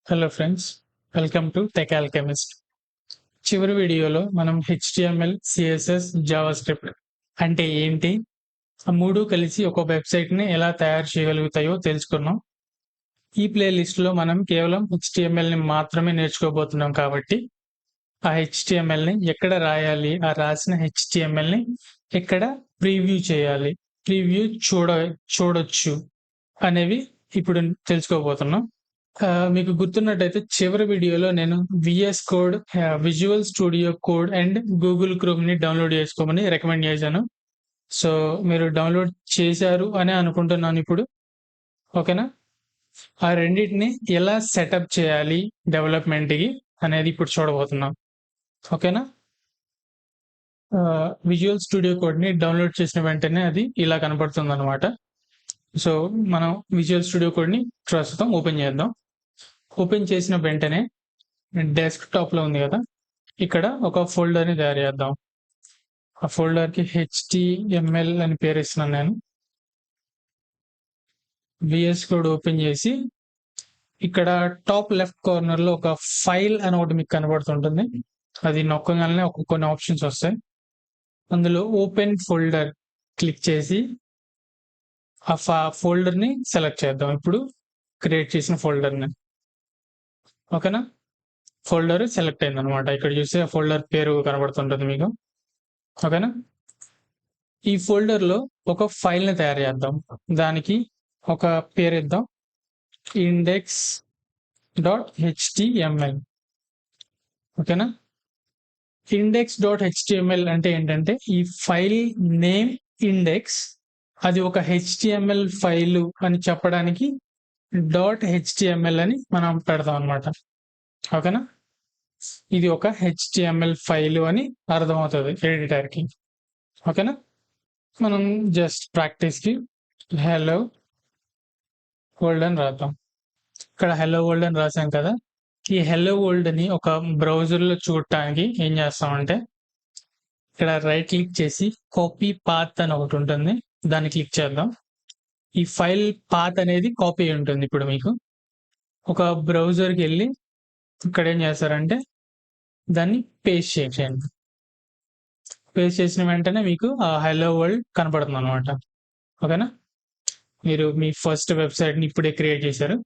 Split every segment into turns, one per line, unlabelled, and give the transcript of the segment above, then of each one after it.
Hello friends, welcome to tech alchemist. చివరి వీడియోలో మనం హెచ్టిఎంఎల్, సిఎస్ఎస్, జావాస్క్రిప్ట్ అంటే ఏంటి, ఆ మూడు కలిసి ఒక వెబ్సైట్ని ఎలా తయారు చేయగలుగుతాయో తెలుసుకున్నాం. ఈ ప్లేలిస్ట్లో మనం కేవలం హెచ్టిఎంఎల్ని మాత్రమే నేర్చుకోబోతున్నాం కాబట్టి ఆ హెచ్టిఎంఎల్ని ఎక్కడ రాయాలి, ఆ రాసిన హెచ్టిఎంఎల్ని ఎక్కడ ప్రీవ్యూ చేయాలి, ప్రీవ్యూ చూడొచ్చు అనేవి ఇప్పుడు తెలుసుకోబోతున్నాం. మీకు గుర్తున్నట్టయితే చివరి వీడియోలో నేను VS code, visual studio code and Google క్రోమ్ని డౌన్లోడ్ చేసుకోమని రికమెండ్ చేశాను. సో మీరు డౌన్లోడ్ చేశారు అని అనుకుంటున్నాను ఇప్పుడు. ఓకేనా? ఆ రెండింటిని ఎలా సెటప్ చేయాలి డెవలప్మెంట్కి అనేది ఇప్పుడు చూడబోతున్నాం. ఓకేనా? విజువల్ స్టూడియో కోడ్ని డౌన్లోడ్ చేసిన వెంటనే అది ఇలా కనపడుతుంది అనమాట. సో మనం విజువల్ స్టూడియో కోడ్ని ప్రస్తుతం ఓపెన్ చేద్దాం. ఓపెన్ చేసిన వెంటనే డెస్క్టాప్లో ఉంది కదా, ఇక్కడ ఒక ఫోల్డర్ని తయారు చేద్దాం. ఆ ఫోల్డర్కి HTML అని పేరు ఇస్తున్నాను నేను. విఎస్ కోడ్ ఓపెన్ చేసి ఇక్కడ టాప్ లెఫ్ట్ కార్నర్లో ఒక ఫైల్ అని ఒకటి మీకు కనబడుతుంటుంది. అది నొక్కగానే కొన్ని ఆప్షన్స్ వస్తాయి. అందులో ఓపెన్ ఫోల్డర్ క్లిక్ చేసి ఆ ఫోల్డర్ని సెలెక్ట్ చేద్దాం. ఇప్పుడు క్రియేట్ చేసిన ఫోల్డర్ని. ఓకేనా? ఫోల్డర్ సెలెక్ట్ అయింది అనమాట. ఇక్కడ చూస్తే ఆ ఫోల్డర్ పేరు కనబడుతుంటుంది మీకు. ఓకేనా? ఈ ఫోల్డర్లో ఒక ఫైల్ని తయారు చేద్దాం. దానికి ఒక పేరు ఇద్దాం, index.html. ఓకేనా? index.html అంటే ఏంటంటే ఈ ఫైల్ నేమ్ ఇండెక్స్, అది ఒక HTML ఫైలు అని చెప్పడానికి .html అని మనం పెడతాం అనమాట. ఓకేనా? ఇది ఒక HTML ఫైలు అని అర్థమవుతుంది ఎడిటర్కి. ఓకేనా? మనం జస్ట్ ప్రాక్టీస్కి హెలో వరల్డ్ అని రాద్దాం. ఇక్కడ హెలో వరల్డ్ అని రాసాం కదా, ఈ హెలో వరల్డ్ని ఒక బ్రౌజర్లో చూడటానికి ఏం చేస్తామంటే ఇక్కడ రైట్ క్లిక్ చేసి కాపీ పాత్ అని ఒకటి ఉంటుంది, దాన్ని క్లిక్ చేద్దాం. ఈ ఫైల్ పాత్ అనేది కాపీ ఉంటుంది. ఇప్పుడు మీకు ఒక బ్రౌజర్కి వెళ్ళి ఇక్కడ ఏం చేస్తారంటే దాన్ని పేస్ట్ చేయండి. పేస్ట్ చేసిన వెంటనే మీకు ఆ హెలో వరల్డ్ కనపడుతుంది అనమాట. ఓకేనా? మీరు మీ ఫస్ట్ వెబ్సైట్ని ఇప్పుడే క్రియేట్ చేశారు.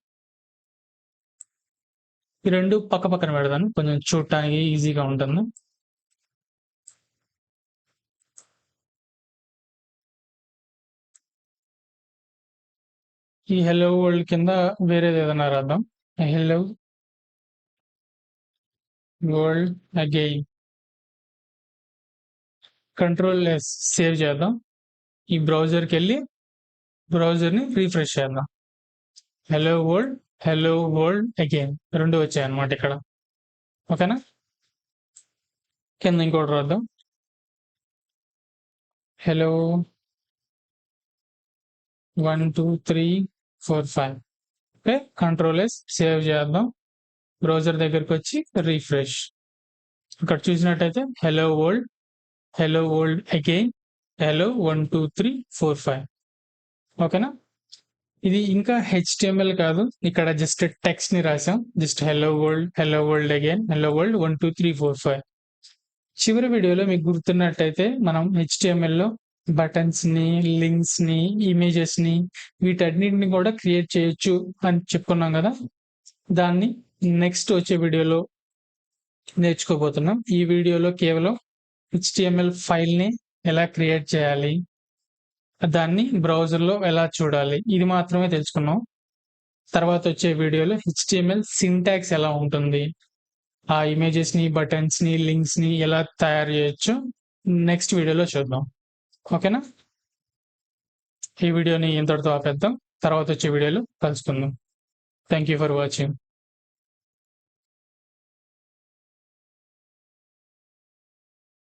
ఈ రెండు పక్క పక్కన పెడతాను, కొంచెం చూడటానికి ఈజీగా ఉంటుంది. ఈ హెలో వరల్డ్ కింద వేరేది ఏదైనా రాద్దాం. Hello world again. Ctrl+S save చేద్దాం. ఈ బ్రౌజర్కి వెళ్ళి బ్రౌజర్ని రీఫ్రెష్ చేద్దాం. హెలో వరల్డ్ అగైన్ రెండు వచ్చాయి అన్నమాట ఇక్కడ. ఓకేనా? కింద ఇంకోటి రాద్దాం, హెలో 1 2 3 4 5. ఓకే, Ctrl+S సేవ్ చేద్దాం. బ్రౌజర్ దగ్గరికి వచ్చి రీఫ్రెష్. ఇక్కడ చూసినట్టయితే హెలో వరల్డ్ అగైన్, హెలో 1 2 3 4 5. ఓకేనా? ఇది ఇంకా HTML కాదు, ఇక్కడ జస్ట్ టెక్స్ట్ ని రాసాం. Just hello world again, hello world 1 2 3 4 5. చివరి వీడియోలో మీకు గుర్తున్నట్టయితే మనం HTML లో బటన్స్ ని, లింక్స్ ని, ఇమేజెస్ ని, వీటన్నిటిని కూడా క్రియేట్ చేయొచ్చు అని చెప్పుకున్నాం కదా. దాన్ని నెక్స్ట్ వచ్చే వీడియోలో నేర్చుకోబోతున్నాం. ఈ వీడియోలో కేవలం HTML ఫైల్ని ఎలా క్రియేట్ చేయాలి, దాన్ని బ్రౌజర్లో ఎలా చూడాలి, ఇది మాత్రమే తెలుసుకున్నాం. తర్వాత వచ్చే వీడియోలో HTML సింటాక్స్ ఎలా ఉంటుంది, ఆ ఇమేజెస్ని, బటన్స్ని, లింక్స్ని ఎలా తయారు చేయొచ్చు నెక్స్ట్ వీడియోలో చూద్దాం. ఓకేనా? ఈ వీడియోని ఇంతటితో ఆపేద్దాం. తర్వాత వచ్చే వీడియోలో కలుసుకుందాం. Thank you for watching.